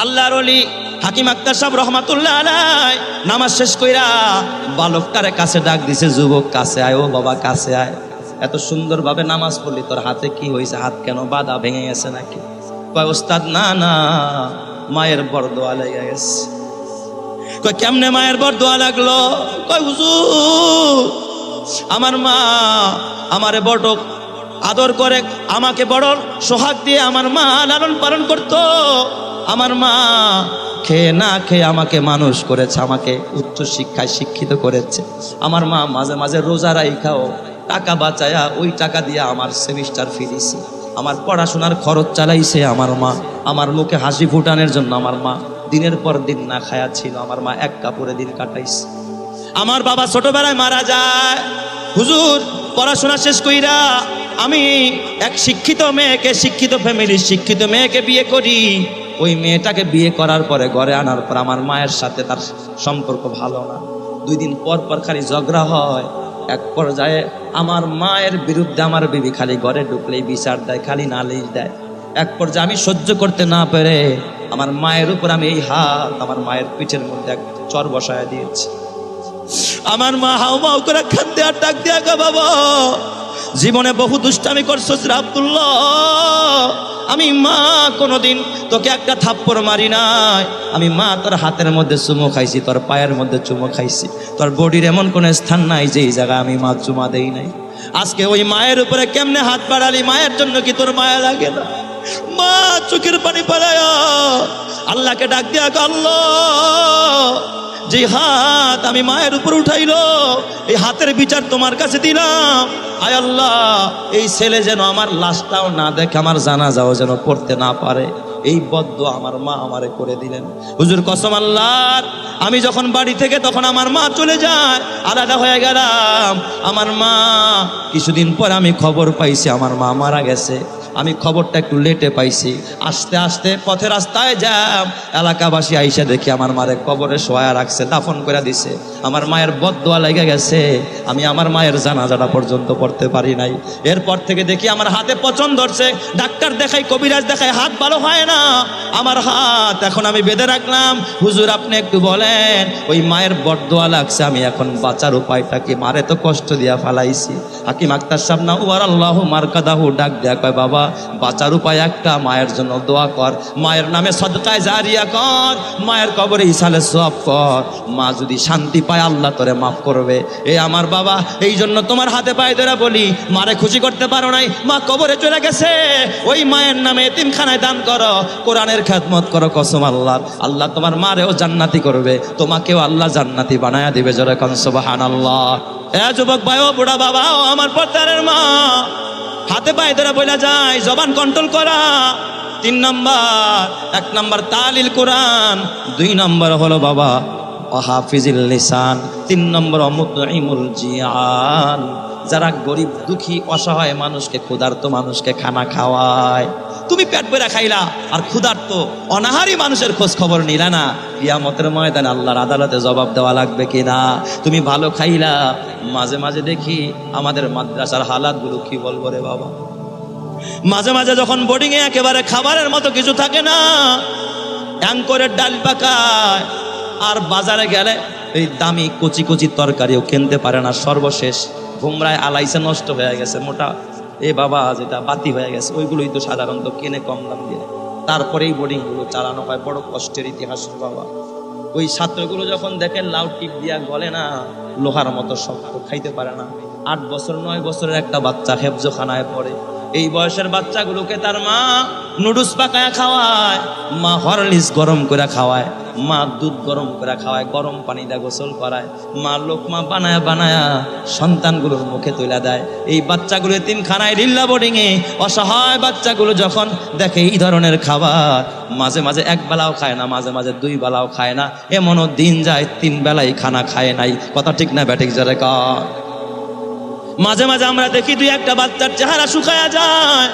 আল্লাহর ওলি হাকিম আক্তার সাহেব রহমাতুল্লাহ আলাইহি নামাজ শেষ কইরা বালকটারে কাছে ডাক দিছে, যুবক কাছে আয়, ও বাবা কাছে আয়। এত সুন্দরভাবে নামাজ পড়লি, তোর হাতে কি হয়েছে? হাত কেন বাঁধা ভেঙে গেছে নাকি? কয় ওস্তাদ না না, মায়ের বরদোয়া লেগে গেছে। কয় কেমনে মায়ের বরদোয়া লাগলো? কয় হুজুর, আমার মা আমারে বড় আদর করে, আমাকে বড় সোহাগ দিয়ে আমার মা লালন পালন করতো। আমার মা খেয়ে না খেয়ে আমাকে মানুষ করেছে, আমাকে উচ্চ শিক্ষায় শিক্ষিত করেছে। আমার মা মাঝে মাঝে রোজা রাইখাও টাকা বাঁচায়া ওই টাকা দিয়ে আমার সেমিস্টার ফি দিছে, আমার পড়াশোনার খরচ চালাইছে আমার মা। আমার মুখে হাসি ফুটানোর জন্য আমার মা দিনের পর দিন না খায়া ছিল, আমার মা এক কাপড়ে দিন কাটাইছে। আমার বাবা ছোটবেলায় মারা যায়। হুজুর, পড়াশোনা শেষ কইরা আমি এক শিক্ষিত মেয়েকে, শিক্ষিত ফ্যামিলির শিক্ষিত মেয়েকে বিয়ে করি। ওই মেয়েটাকে বিয়ে করার পরে ঘরে আনার পর আমার মায়ের সাথে তার সম্পর্ক ভালো না। 2 দিন পর পর খালি ঝগড়া হয়। এক পর্যায়ে আমার মায়ের বিরুদ্ধে আমার বিবি খালি ঘরে ঢুকলেই বিচার দেয়, খালি নালিশ দেয়। এক পর্যায়ে আমি সহ্য করতে না পেরে আমার মায়ের উপর আমি এই হাত আমার মায়ের পিঠের মধ্যে এক চর বসায় দিয়েছি। আমার মা হাউমাউ করে খাদ্যে আর ডাক দিয়া, বাবা জীবনে বহু দুষ্টামি করছিস রে আব্দুল্লাহ, আমি মা কোনোদিন তোকে একটা থাপ্পড় মারি নাই। আমি মা তোর হাতের মধ্যে চুমো খাইছি, তোর পায়ের মধ্যে চুমো খাইছি, তোর বডির এমন কোনো স্থান নাই যে এই জায়গায় আমি মা চুমা দেই নাই। আজকে ওই মায়ের উপরে কেমনে হাত বাড়ালি? মায়ের জন্য কি তোর মায়া লাগে না? মা চোখের পানি পালায়া আল্লাহকে ডাক দিয়া, আল্লাহ যে হাত আমি মায়ের উপর উঠাইলো, এই হাতের বিচার তোমার কাছে দিলাম। আয় আল্লাহ, এই ছেলে যেন আমার লাশটাও না দেখে, আমার জানাজাও যেন পড়তে না পারে, এই বদদোয়া আমার মা আমারে করে দিলেন। হুজুর কসম আল্লাহর, আমি যখন বাড়ি থেকে তখন আমার মা চলে যায়, আলাদা হয়ে গেলাম। আমার মা কিছুদিন পর আমি খবর পাইছি আমার মা মারা গেছে। আমি খবরটা একটু লেটে পাইছি। আস্তে আস্তে পথে রাস্তায় যাম, এলাকাবাসী আইসা দেখি আমার মারে কবরে শোয়া রাখছে, দাফন করে দিছে। আমার মায়ের বদদোয়া লেগে গেছে, আমি আমার মায়ের জানাজাটা পর্যন্ত পড়তে পারি নাই। এরপর থেকে দেখি আমার হাতে পচন ধরছে, ডাক্তার দেখাই, কবিরাজ দেখাই, হাত ভালো হয় না। আমার হাত এখন আমি বেঁধে রাখলাম। হুজুর আপনি একটু বলেন, ওই মায়ের বদদোয়া লাগছে, আমি এখন বাঁচার উপায়টা কি? মারে তো কষ্ট দিয়া ফালাইছি। হাকিম আক্তার সাহেব না ওয়ার আল্লাহ মারকাদাহু ডাক দেয়া কয়, বাবা বাঁচার উপায় একটা, মায়ের জন্য দোয়া কর, মায়ের নামে সদকায়ে জারিয়া কর, মায়ের কবরে ইসালে সওয়াব কর। মা যদি শান্তি পায় আল্লাহ তোরে মাফ করবে। এই আমার বাবা, এই জন্য তোমার হাতে পায়ে ধরে বলি, মারে খুশি করতে পারো নাই, মা কবরে চলে গেছে, ওই মায়ের নামে এতিমখানায় দান করো, কোরআনের খেদমত করো। কসম আল্লাহ, আল্লাহ তোমার মারেও জান্নাতি করবে, তোমাকেও আল্লাহ জান্নাতি বানায়া দিবে। জোরে কোন সুবহানাল্লাহ। এ যুবক ভাই, ও বুড়া বাবা, ও আমার পর্দারের মা, হাতে পায়ে ধরে বলা যায়, জবান কন্ট্রোল করা। 3 নাম্বার, 1 নাম্বার তালিল কোরআন, 2 নাম্বার হলো বাবা হাফিজুল লিসান, 3 নম্বর মুতঈমুল জিয়ান। যারা গরিব দুঃখী অসহায় মানুষকে, ক্ষুধার্ত মানুষকে খানা খাওয়ায়। তুমি পেট ভরে খাইলা আর ক্ষুধার্ত অনাহারী মানুষের খোঁজ খবর নিলা না, কিয়ামতের ময়দানে আল্লাহর আদালতে জবাব দেওয়া লাগবে কিনা? তুমি ভালো খাইলা, মাঝে মাঝে দেখি আমাদের মাদ্রাসার হালাতগুলো কি বলবো রে বাবা। মাঝে মাঝে যখন বোর্ডিংয়ে একেবারে খাবারের মতো কিছু থাকে না, অ্যাঙ্করের ডাল পাকায়, আর বাজারে গেলে এই দামি কচি কচি তরকারিও কিনতে পারে না। সর্বশেষ ভুমরায় আলাইছে, নষ্ট হয়ে গেছে, মোটা এ বাবা যেটা বাতি হয়ে গেছে, ওইগুলোই তো সাধারণত কিনে কম দাম দিয়ে। তারপরে এই বোর্ডিংগুলো চালানো হয়, বড় কষ্টের ইতিহাস বাবা। ওই ছাত্রগুলো যখন দেখেন লাউ টিপ দিয়া গলে না, লোহার মতো শক্ত, খাইতে পারে না। 8 বছর 9 বছরের একটা বাচ্চা হেফজখানায় পড়ে। এই বয়সের বাচ্চাগুলোকে তার মা নুডলস পাকায় খাওয়ায়, মা হরলিক্স গরম করে খাওয়ায়, মা দুধ গরম করে খাওয়ায়, গরম পানি দিয়ে গোসল করায়, মা লোকমা বানায়া বানায়া সন্তানগুলোর মুখে তুলে দেয়। এই বাচ্চাগুলো এতিমখানায়, রিল্লা বোর্ডিংয়ে অসহায় বাচ্চাগুলো যখন দেখে এই ধরনের খাবার, মাঝে মাঝে 1 বেলাও খায় না, মাঝে মাঝে 2 বেলাও খায় না, এমনও দিন যায় 3 বেলাই খানা খায় নাই। কথা ঠিক না ব্যাটিক জোরে কর। মাঝে মাঝে আমরা দেখি 2-1টা বাচ্চার চেহারা শুকায়া যায়,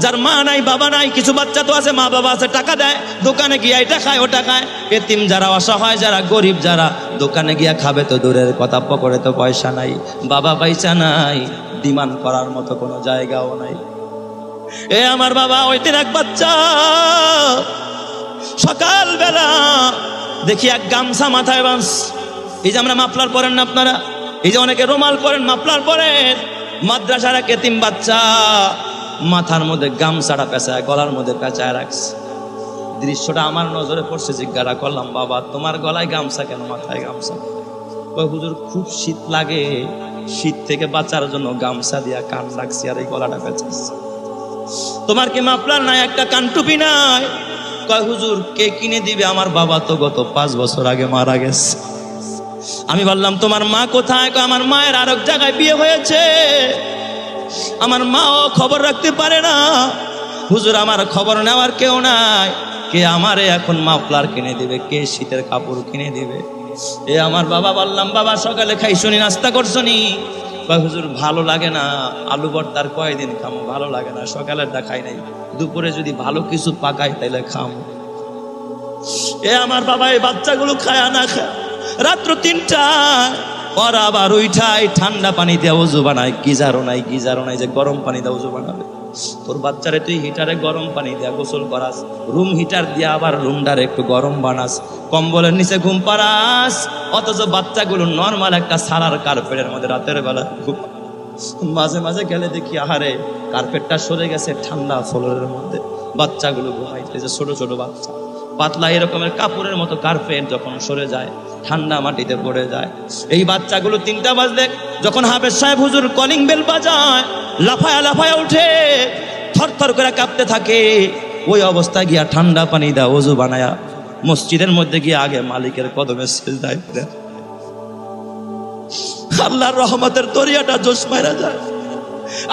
যার মা নাই বাবা নাই। কিছু বাচ্চা তো আছে, মা বাবা আছে, টাকা দেয়, দোকানে গিয়ে এটা খায় ওটা খায়। এতিম যারা, অসহায় যারা, গরিব যারা, দোকানে গিয়া খাবে তো দূরের কথা, পকেটে তো পয়সা নাই, বাবা পয়সা নাই, ডিমান্ড করার মতো কোনো জায়গাও নাই। এ আমার বাবা, ওই 3 এক বাচ্চা সকালবেলা দেখি এক গামছা মাথায় বাঁশ, এই যে আমরা মাফলার পরেন না আপনারা, এই যে অনেকে রুমাল পরেন, মাফলার পরেন, মাদ্রাসার এক এতিম বাচ্চা মাথার মধ্যে গামছাটা পেঁচায়, গলার মধ্যে পেঁচায় রাখছে। দৃশ্যটা আমার নজরে পড়ছে, জিজ্ঞাসা করলাম, বাবা তোমার গলায় গামছা কেন, মাথায় গামছা? ওই হুজুর খুব শীত লাগে, শীত থেকে বাঁচার জন্য গামছা দিয়া কান রাখছি আর এই গলাটা পেঁচাচ্ছি। তোমার কি মাফলার নাই, একটা কানটুপি নাই? কয় হুজুর কে কিনে দিবে, আমার বাবা তো গত 5 বছর আগে মারা গেছে। আমি বললাম তোমার মা কোথায়? কয় আমার মায়ের আরেক জায়গায় বিয়ে হয়েছে, আমার মাও খবর রাখতে পারে না। হুজুর আমার খবর নেওয়ার কেউ নাই, কে আমারে এখন মাফলার কিনে দিবে, কে শীতের কাপড় কিনে দিবে? এ আমার বাবা। বললাম বাবা সকালে খাইছনি, নাস্তা করছনি? কয় হুজুর ভালো লাগে না, আলু ভর্তার কয়দিন খামো, ভালো লাগে না, সকালেরটা খাই নাই, দুপুরে যদি ভালো কিছু পাকাই তাইলে খামো। এ আমার বাবা এই বাচ্চাগুলো খায় না খায়, রাত্র 3টায় ওরা আবার উঠাই ঠান্ডা পানি দিয়ে ওযু বানায়, গিজারও নাই, গিজারও নাই যে গরম পানি দিয়ে ওযু বানাবে। তোর বাচ্চারে তুই হিটারে গরম পানি দিয়া গোসল করাস, রুম হিটার দিয়া আবার রুমটারে একটু গরম বানাস, কম্বলের নিচে ঘুম পাড়াস, অথচ বাচ্চাগুলো নর্মাল একটা সারার কার্পেটের মধ্যে রাতের বেলা ঘুম। মাঝে মাঝে গেলে দেখি আহারে কার্পেটটা সরে গেছে ঠান্ডা ফ্লোরের মধ্যে, বাচ্চাগুলো ঘুমাইতেছে, ছোট ছোট বাচ্চা। পাতলা এরকমের কাপড়ের মতো কার্পেট যখন সরে যায় ঠান্ডা মাটিতে পড়ে যায়। এই বাচ্চাগুলো 3টা বাজলে যখন হাফেজ সাহেব হুজুর কলিং বেল বাজায় লাফায়া লাফায়া উঠে, থরথর করে কাঁপতে থাকে। ওই অবস্থায় গিয়া ঠান্ডা পানি দেয় ওযু বানায়া মসজিদের মধ্যে গিয়ে আগে মালিকের কদমে সিজদায় দেয়। আল্লাহর রহমতের দরিয়াটা জোশ মারা যায়।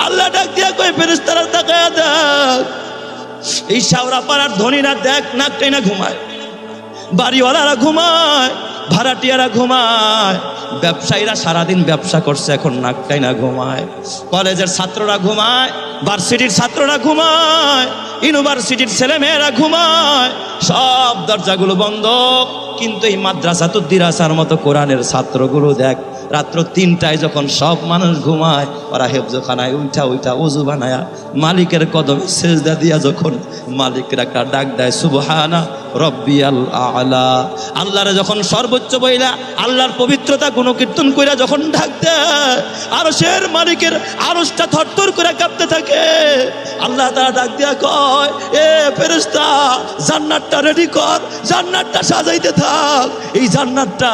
আল্লাহ ডাক দিয়া কই ফেরেশতারা তাকায়া দেখ, এই শাওরা পাড়ার ধনীরা দেখ নাক টেনে ঘুমায়, বাড়িওয়ালারা ঘুমায়, ভাড়াটিয়ারা ঘুমায়, ব্যবসায়ীরা সারাদিন ব্যবসা করছে এখন নাক টেনে ঘুমায়, কলেজের ছাত্ররা ঘুমায়, ভার্সিটির ছাত্ররা ঘুমায়, ইউনিভার্সিটির ছেলেমেয়েরা ঘুমায়, সব দরজাগুলো বন্ধ। কিন্তু এই মাদ্রাসাতুদ দিরাসার মতো কোরআনের ছাত্রগুলো দেখ রাত্র 3টায় যখন সব মানুষ ঘুমায়, ওরা হেফজখানায় উঠা উঠা ওযু বানায়া মালিকের কদমে সেজদা দিয়া যখন মালিকের একটা ডাক দেয় সুবহানা রব্বিয়াল আলা, আল্লাহরে যখন সর্বোচ্চ বইলা আল্লাহর পবিত্রতা গুণকীর্তন কইরা যখন ডাক দেয়, আরশের মালিকের আরশটা থরথর করে কাঁপতে থাকে। আল্লাহ তাআলা ডাক দিয়া কয়, এ ফেরেশতা জান্নাতটা রেডি কর, জান্নাতটা সাজাইতে থাক, এই জান্নাতটা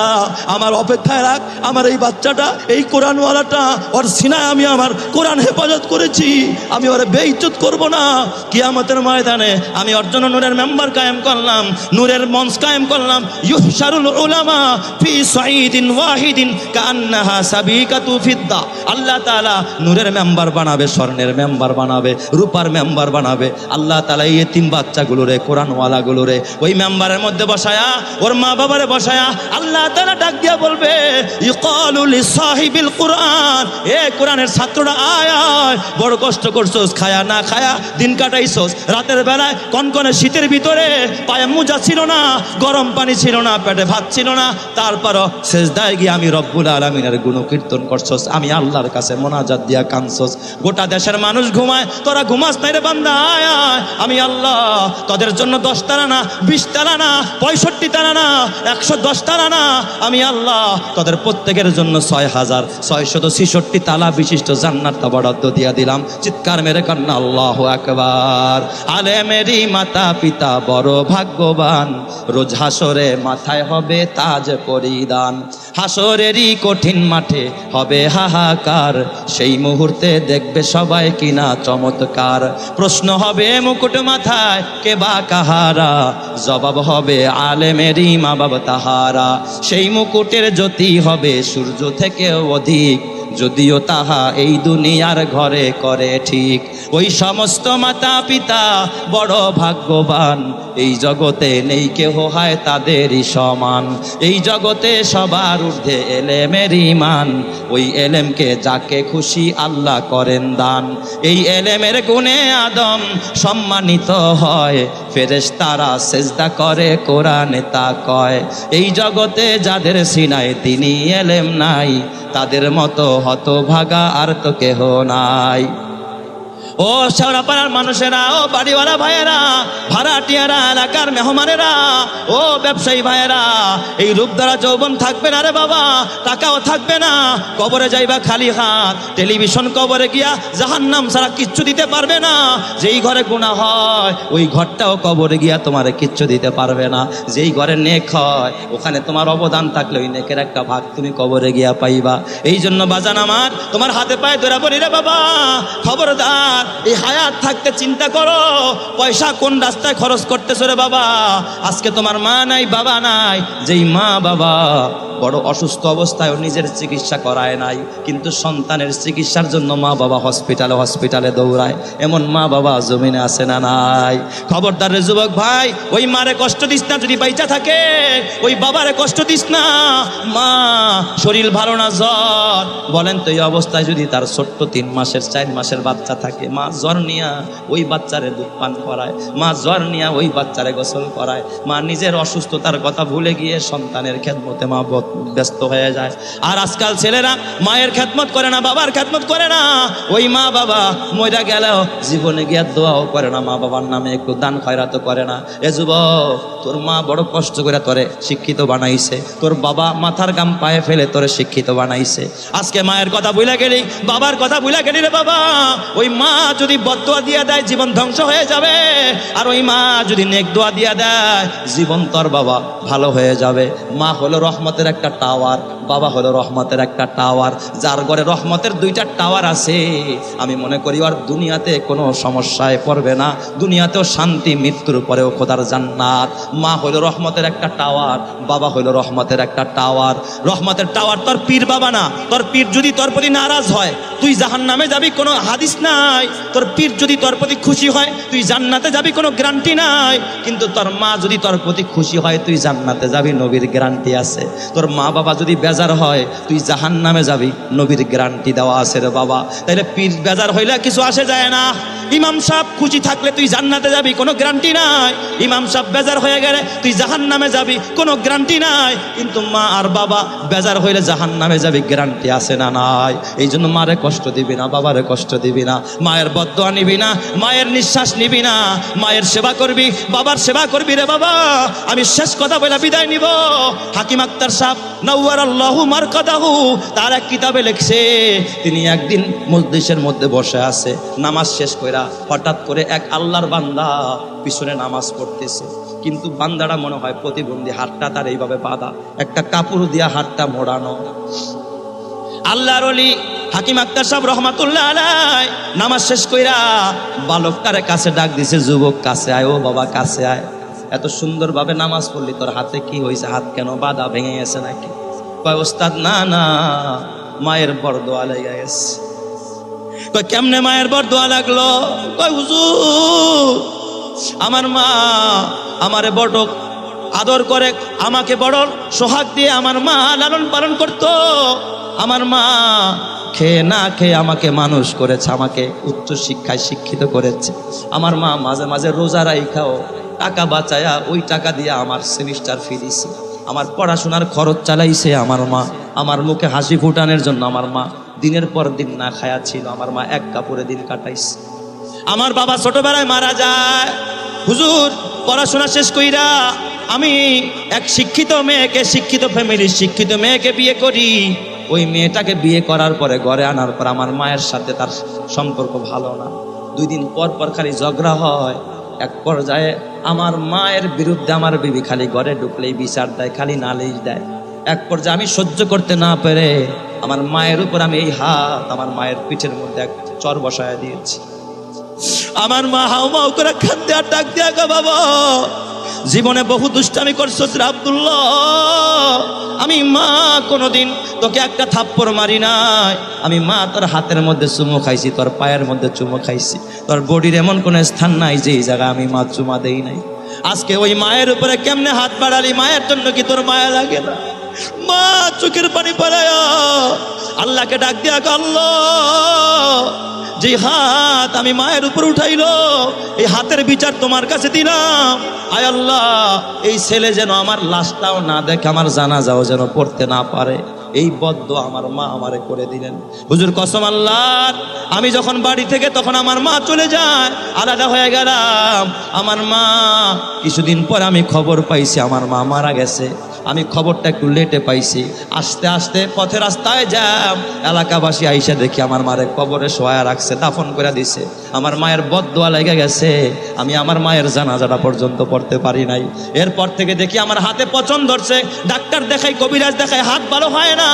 আমার অপেক্ষায় রাখ। আমার এই বাচ্চাটা, এই কোরআনওয়ালাটা, ওর সিনায় আমি আমার কোরআন হেফাজত করেছি, আমি ওরে বেইজ্জত করব না। কিয়ামতের ময়দানে আমি ওর জন্য নূরের মেম্বার কায়েম করলাম, নূরের মঞ্চ কায়েম করলাম। ইউহশারুল উলামা ফি সাইদিন ওয়াহিদিন কান্নাহা সাবিকাতু ফিদ্দা। আল্লাহ তাআলা নূরের মেম্বার বানাবে, স্বর্ণের মেম্বার বানাবে, রূপার মেম্বার বানাবে। আল্লাহ তাআলা এই এতিম বাচ্চাগুলোরে, কোরআনওয়ালাগুলোরে ওই মেম্বারের মধ্যে বসায়া, ওর মা বাবারে বসায়া আল্লাহ তাআলা ডাক দিয়া বলবে, ইকালু লিসাহিবিল কুরআন, এ কোরআনের ছাত্ররা আয় আয়, বড় কষ্ট করছস, খায়া না খায়া দিন কাটাইছস, রাতের বেলায় কনকনে শীতের ভিতরে পায়ে মোজা ছিল না, গরম পানি ছিল না, পেটে ভাত ছিল না, তারপরও সেজদায় গিয়ে আমি রব্বুল আলামিনের গুণকীর্তন করছস, আমি আল্লাহর কাছে মোনাজাত দিয়া কাঁদছস। গোটা দেশের মানুষ ঘুমায়, তোরা ঘুমাস নাই রে বান্দা, আয় আয়, আমি আল্লাহ তোদের জন্য 10 তালা না, 20 তালা না, 65 তালা না, 110 তালা না, আমি আল্লাহ তোদের প্রত্যেকের জন্য 6666 তালা বিশিষ্ট জান্নাতটা বরাদ্দ দিয়া দিলাম। চিৎকার মেরে কান্না আল্লাহু আকবার। আলেমেরই মাতা পিতা বড় ভাগ্যবান, রোজ হাসরে মাথায় হবে তাজ পরিধান, হাসরেরই কঠিন মাঠে হবে হাহাকার, সেই মুহূর্তে দেখবে সবাই কিনা চমৎকার। প্রশ্ন হবে মুকুট মাথায় কে বা কাহারা, জবাব হবে আলেমেরই মা বাবা তাহারা। সেই মুকুটের জ্যোতি হবে সূর্য থেকেও অধিক, যদিও তাহা এই দুনিয়ার ঘরে করে ঠিক। ওই সমস্ত মাতা পিতা বড় ভাগ্যবান, এই জগতে নেই কেহ হয় তাদেরই সমান। এই জগতে সবার ঊর্ধ্বে এলেমের ঈমান, ওই এলেমকে যাকে খুশি আল্লাহ করেন দান। এই এলেমের গুণে আদম সম্মানিত হয়, ফেরেশতারা সেজদা করে কোরআনে তা কয়। এই জগতে যাদের সিনায় তিনি এলেম নাই, তাদের মতো হতভাগা আর তো কেহ নাই। ও শেওড়াপাড়ার মানুষেরা, ও বাড়িওয়ালা ভাইয়েরা, ভাড়াটিয়ারা, এলাকার মেহমানেরা, ও ব্যবসায়ী ভাইয়েরা, এই রূপধারা যৌবন থাকবে না রে বাবা, টাকাও থাকবে না, কবরে যাইবা খালি হাত। টেলিভিশন কবরে গিয়া জাহান্নাম ছাড়া কিচ্ছু দিতে পারবে না। যেই ঘরে গুনাহ হয় ওই ঘরটাও কবরে গিয়া তোমারে কিচ্ছু দিতে পারবে না। যেই ঘরে নেক হয় ওখানে তোমার অবদান থাকলে ওই নেকের একটা ভাগ তুমি কবরে গিয়া পাইবা। এই জন্য বাজান আমার, তোমার হাতে পায়ে ধরে বলি রে বাবা, খবরদার এই হায়াত থাকতে চিন্তা করো পয়সা কোন রাস্তায় খরচ করতেছো রে বাবা। আজকে তোমার মা নাই, বাবা নাই, যেই মা বাবা বড় অসুস্থ অবস্থায় নিজের চিকিৎসা করায় নাই, কিন্তু সন্তানের চিকিৎসার জন্য মা বাবা হসপিটালে হসপিটালে দৌড়ায়, এমন মা বাবা জমিনে আছে না নাই? খবরদার রে যুবক ভাই, ওই মারে কষ্ট দিস না যদি বাইচা থাকে, ওই বাবারে কষ্ট দিস না। মা শরীর ভালো না, জ্বর, বলেন তো এই অবস্থায় যদি তার ছোট্ট 3 মাসের 4 মাসের বাচ্চা থাকে, মা জ্বর নিয়া ওই বাচ্চারে দুধ পান করায়, মা জ্বর নিয়া ওই বাচ্চারে গোসল করায়, মা নিজের অসুস্থতার কথা ভুলে গিয়ে সন্তানের খেদমতে মা ব্যস্ত হয়ে যায়। আর আজকাল ছেলেরা মায়ের খেদমত করে না, বাবার খেদমত করে না। ওই মা বাবা মইরা গেলেও জীবনে গিয়ে দোয়াও করে না, মা বাবার নামে একটু দান খয়রাত করে না। এ যুবক, তোর মা বড় কষ্ট করে তোরে শিক্ষিত বানাইছে, তোর বাবা মাথার গাম পায়ে ফেলে তোরে শিক্ষিত বানাইছে। আজকে মায়ের কথা ভুলে গেলি, বাবার কথা ভুলে গেলি রে বাবা। ওই মা যদি বদদোয়া দিয়ে দেয় জীবন ধ্বংস হয়ে যাবে, আর ওই মা যদি নেক দোয়া দিয়ে দেয় জীবন তোর বাবা ভালো হয়ে যাবে। মা হলো রহমতের একটা টাওয়ার, বাবা হলো রহমতের একটা টাওয়ার। যার ঘরে রহমতের 2টা টাওয়ার আছে, আমি মনে করি আর দুনিয়াতে কোনো সমস্যায় পড়বে না, দুনিয়াতেও শান্তি, মৃত্যুর পরেও খোদার জান্নাত। মা হলো রহমতের একটা টাওয়ার, বাবা হলো রহমতের একটা টাওয়ার। রহমতের টাওয়ার তোর পীর বাবা না, তোর পীর যদি তোর প্রতি নারাজ হয় তুই জাহান্নামে যাবি, কোনো হাদিস নাই। তোর পীর যদি তোর প্রতি খুশি হয় তুই জান্নাতে যাবি, কোনো গ্যারান্টি নাই। কিন্তু তোর মা যদি তোর প্রতি খুশি হয় তুই জান্নাতে যাবি, নবীর গ্যারান্টি আছে। তোর মা বাবা যদি বেজার হয় তুই জাহান্নামে যাবি, নবীর গ্যারান্টি দেওয়া আছে রে বাবা। তাইলে পীর বেজার হইলে কিছু আসে যায় না। ইমাম সাহেব খুশি থাকলে তুই জান্নাতে যাবি, কোনো গ্যারান্টি নাই। ইমাম সাহেব বেজার হয়ে গেলে তুই জাহান্নামে যাবি, কোনো গ্যারান্টি নাই। কিন্তু মা আর বাবা বেজার হইলে জাহান্নামে যাবি, গ্যারান্টি আছে না নাই? এই জন্য মারে কষ্ট দিবি না, বাবারে কষ্ট দিবি না, মায়ের বদদোয়া নিবি না, মায়ের নিঃশ্বাস নিবি না, মায়ের সেবা করবি, বাবার সেবা করবি রে বাবা। আমি শেষ কথা বলে বিদায় নিব। হাকিম আক্তার সাহেব নাওয়ারাল্লাহু মারকাদাহু তার এক কিতাবে লিখছে, তিনি একদিন মজলিসের মধ্যে বসে আছে, নামাজ শেষ কইরা হঠাৎ করে এক আল্লাহর বান্দা পিছনে নামাজ পড়তেছে, কিন্তু বান্দাটা মনে হয় প্রতিবন্ধী, হাতটা তার এইভাবে বাঁধা, একটা কাপড় দিয়া হাতটা মোড়ানো। আল্লাহর ওলি হাকিম আক্তার সাহেব রহমাতুল্লাহ আলাইহি নামাজ শেষ কইরা বালকটারে কাছে ডাক দিছে, যুবক কাছে আয়, ও বাবা কাছে আয়, এত সুন্দরভাবে নামাজ পড়লি, তোর হাতে কি হয়েছে, হাত কেন বাঁধা, ভেঙে গেছে নাকি? কয় ওস্তাদ না না, মায়ের বরদোয়া লেগে গেছে। কয় কেমনে মায়ের বরদোয়া লাগলো? কয় হুজুর, আমার মা আমারে বড় আদর করে, আমাকে বড় সোহাগ দিয়ে আমার মা লালন পালন করতো। আমার মা খেয়ে না খেয়ে আমাকে মানুষ করেছে, আমাকে উচ্চ শিক্ষায় শিক্ষিত করেছে। আমার মা মাঝে মাঝে রোজা রাইখাও টাকা বাঁচায়া ওই টাকা দিয়ে আমার সেমিস্টার ফি দিছে, আমার পড়াশোনার খরচ চালাইছে। আমার মা আমার মুখে হাসি ফুটানোর জন্য আমার মা দিনের পর দিন না খায়া ছিল, আমার মা এক কাপড়ে দিন কাটাইছে। আমার বাবা ছোটবেলায় মারা যায়। হুজুর, পড়াশোনা শেষ কইরা আমি এক শিক্ষিত মেয়েকে, শিক্ষিত ফ্যামিলির শিক্ষিত মেয়েকে বিয়ে করি। ওই মেয়েটাকে বিয়ে করার পরে ঘরে আনার পর আমার মায়ের সাথে তার সম্পর্ক ভালো না, 2 দিন পর পর খালি ঝগড়া হয়। এক পর্যায়ে আমার মায়ের বিরুদ্ধে আমার বিবি খালি ঘরে ঢুকলেই বিচার দেয়, খালি নালিশ দেয়। এক পর্যায়ে আমি সহ্য করতে না পেরে আমার মায়ের উপর আমি এই হাত আমার মায়ের পিঠের মধ্যে এক চর বসায় দিয়েছি। আমার মা হাউমাউ করে কাঁদতে আর ডাক দিয়া, গো বাবা, জীবনে বহু দুষ্টামি করছস রে আব্দুল্লাহ, আমি মা কোনোদিন তোকে একটা থাপ্পড় মারি নাই। আমি মা তোর হাতের মধ্যে চুমো খাইছি, তোর পায়ের মধ্যে চুমো খাইছি, তোর বডির এমন কোনো স্থান নাই যে এই জায়গায় আমি মা চুমা দেই নাই। আজকে ওই মায়ের উপরে কেমনে হাত বাড়ালি? মায়ের জন্য কি তোর মায়া লাগে না? মা চোখের পানি পড়ায় আল্লাহকে ডাক দিয়া, আল্লাহ যে হাত আমি মায়ের উপর উঠাইলো, এই হাতের বিচার তোমার কাছে দিলাম। আয় আল্লাহ, এই ছেলে যেন আমার লাশটাও না দেখে, আমার জানাজাও যেন পড়তে না পারে, এই বদদোয়া আমার মা আমারে করে দিলেন। হুজুর কসম আল্লাহর, আমি যখন বাড়ি থেকে তখন আমার মা চলে যায়, আলাদা হয়ে গেলাম। আমার মা কিছুদিন পর আমি খবর পাইছি আমার মা মারা গেছে। আমি খবরটা একটু লেটে পাইছি। আস্তে আস্তে পথে রাস্তায় যাম, এলাকাবাসী আইসা দেখি আমার মারে কবরে শোয়া রাখছে, দাফন করে দিছে। আমার মায়ের বদদোয়া লেগে গেছে, আমি আমার মায়ের জানাজাটা পর্যন্ত পড়তে পারি নাই। এরপর থেকে দেখি আমার হাতে পচন ধরছে, ডাক্তার দেখাই, কবিরাজ দেখাই, হাত ভালো হয় না।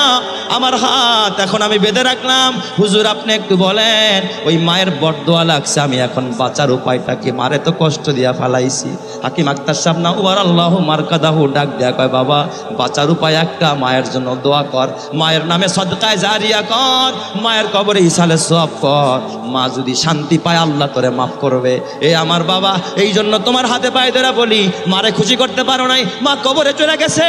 আমার হাত এখন আমি বেঁধে রাখলাম। হুজুর আপনি একটু বলেন, ওই মায়ের বদদোয়া লাগছে, আমি এখন বাঁচার উপায়টা কি? মারে তো কষ্ট দিয়া ফালাইছি। হাকিম আক্তার সাহেব না ওয়ার আল্লাহ মারকাদাহু ডাক দেয়া কয়, বাবা বাঁচার উপায় একটা, মায়ের জন্য দোয়া কর, মায়ের নামে সদকায়ে জারিয়া কর, মায়ের কবরে ইসালে সওয়াব কর। মা যদি শান্তি পায় আল্লাহ তোরে মাফ করবে। এ আমার বাবা, এই জন্য তোমার হাতে পায়ে ধরে বলি, মারে খুশি করতে পারো নাই, মা কবরে চলে গেছে,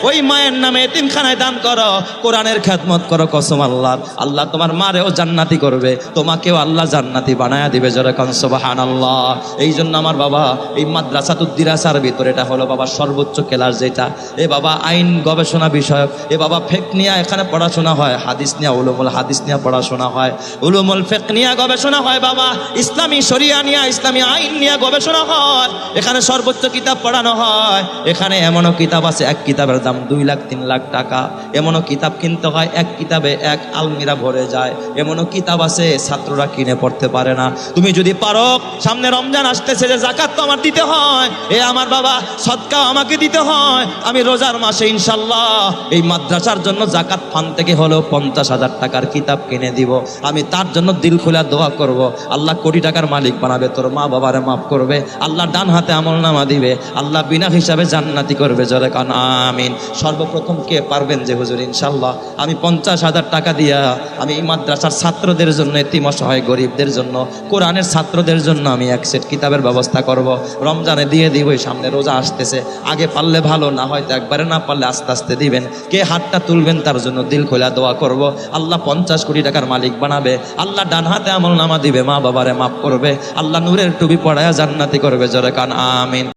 ওই মায়ের নামে এতিমখানায় দান করো, কোরআনের খেদমত করো। কসম আল্লাহর, আল্লাহ তোমার মারেও জান্নাতি করবে, তোমাকেও আল্লাহ জান্নাতি বানায়া দিবে। জোরে কোন সুবহানাল্লাহ। এই জন্য আমার বাবা, এই মাদ্রাসাতুদ দিরাসার ভিতরে এটা হলো বাবা সর্বোচ্চ ক্লাস যেটা। এ বাবা আইন গবেষণা বিষয়ক, এ বাবা ফিক নিয়ে এখানে পড়াশোনা হয়, হাদিস নিয়ে উলুমুল হাদিস নিয়ে পড়াশোনা হয়, উলুমুল ফিক নিয়ে গবেষণা হয় বাবা, ইসলামী শরিয়া নিয়ে, ইসলামী আইন নিয়ে গবেষণা হয়। এখানে সর্বোচ্চ কিতাব পড়ানো হয়। এখানে এমনও কিতাব আছে এক কিতাবের দাম 2 লাখ 3 লাখ টাকা। এমনও কিতাব কিনতে হয়, এক কিতাবে এক আলমিরা ভরে যায়। এমনও কিতাব আছে ছাত্ররা কিনে পড়তে পারে না। তুমি যদি পারো, সামনে রমজান আসতেছে, যে যাকাত তো আমার দিতে হয়, এ আমার বাবা সদকা আমাকে দিতে হয়। আমি রোজার মাসে ইনশাল্লাহ এই মাদ্রাসার জন্য জাকাত ফান্ড থেকে হলেও 50,000 টাকার কিতাব কিনে দিব। আমি তার জন্য দিল খোলা দোয়া করব, আল্লাহ কোটি টাকার মালিক বানাবে, তোর মা বাবারে মাফ করবে, আল্লাহ ডান হাতে আমলনামা দিবে, আল্লাহ বিনা হিসাবে জান্নাতি করবে। জোরে কান আমিন। সর্বপ্রথম কে পারবেন যে হুজুর ইনশাল্লাহ আমি 50,000 টাকা দিয়া আমি এই মাদ্রাসার ছাত্রদের জন্য, এতিম অসহায় গরিবদের জন্য, কোরআনের ছাত্রদের জন্য আমি এক সেট কিতাবের ব্যবস্থা করব, রমজানে দিয়ে দিব। সামনে রোজা আসতেছে, আগে পারলে ভালো, না হয়তো একবারে, না পারলে আস্তে আস্তে দিবেন। কে হাতটা তুলবেন তার জন্য দিল খোলা দোয়া করব, আল্লাহ 50 কোটি টাকার মালিক বানাবে, আল্লাহ ডান হাতে আমলনামা দিবে, মা বাবারে মাফ করবে, আল্লাহ নূরের টুপি পড়ায়া জান্নাতি করবে। জোরে কান আমিন।